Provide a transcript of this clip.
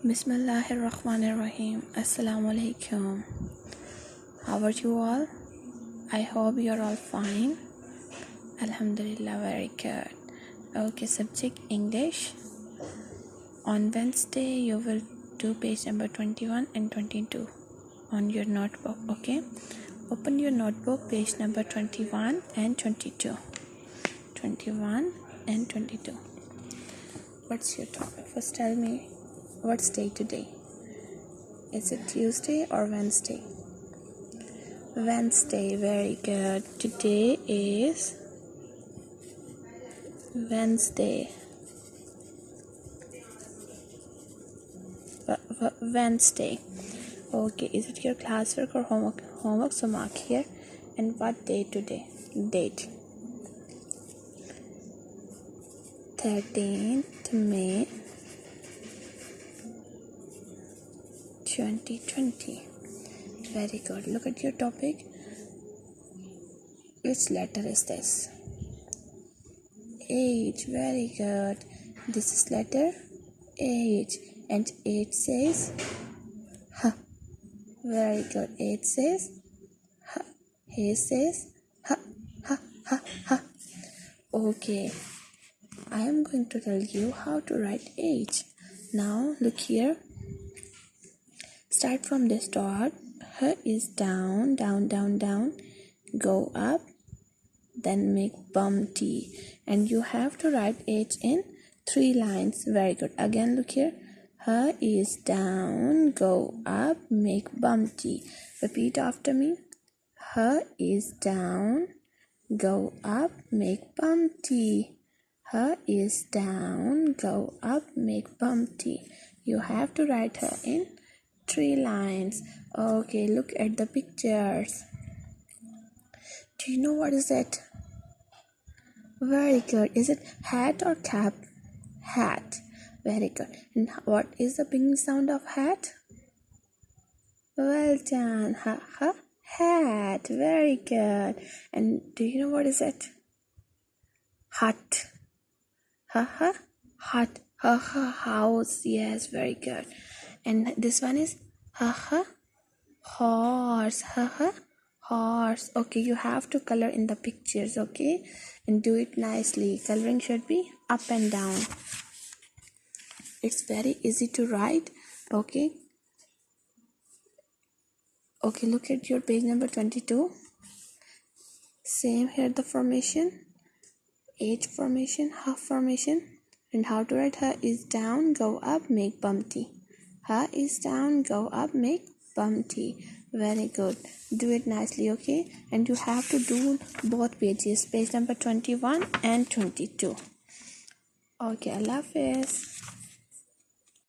Bismillahirrahmanirrahim. Assalamu alaikum. How are you all? I hope you're all fine. Alhamdulillah, very good. Okay, subject English. On Wednesday, you will do page number 21 and 22 on your notebook. Okay, open your notebook, page number 21 and 22. 21 and 22. What's your topic? First, tell me. What's day today? Is it Tuesday or Wednesday? Wednesday, very good. Today is Wednesday. Wednesday. Okay, is it your classwork or homework? Homework, so mark here. And what day today? Date. 13th May 2020. Very good. Look at your topic. Which letter is this? H. Very good. This is letter H. And H says H. Very good. H says H. H says H. H. H. H. Okay. I am going to tell you how to write H. Now look here. Start from this dot. H is down, down, down, down. Go up. Then make bum T. And you have to write H in 3 lines. Very good. Again, look here. H is down. Go up. Make bum T. Repeat after me. H is down. Go up. Make bum T. H is down. Go up. Make bum T. You have to write her in 3 lines. Okay, look at the pictures. Do you know what is it? Very good. Is it hat or cap? Hat. Very good. And what is the beginning sound of hat? Well done. Ha ha. Hat. Very good. And do you know what is it? Hut. Ha ha. Hut. Ha ha. House. Yes, very good. And this one is haha, horse, haha, horse. Okay, you have to color in the pictures, okay? And do it nicely. Coloring should be up and down. It's very easy to write, okay? Okay, look at your page number 22. Same here, the formation. H formation, half formation. And how to write her is down, go up, make bum T. H is down, go up, make bum T. Very good. Do it nicely, okay? And you have to do both pages, page number 21 and 22. Okay, Allah Hafiz.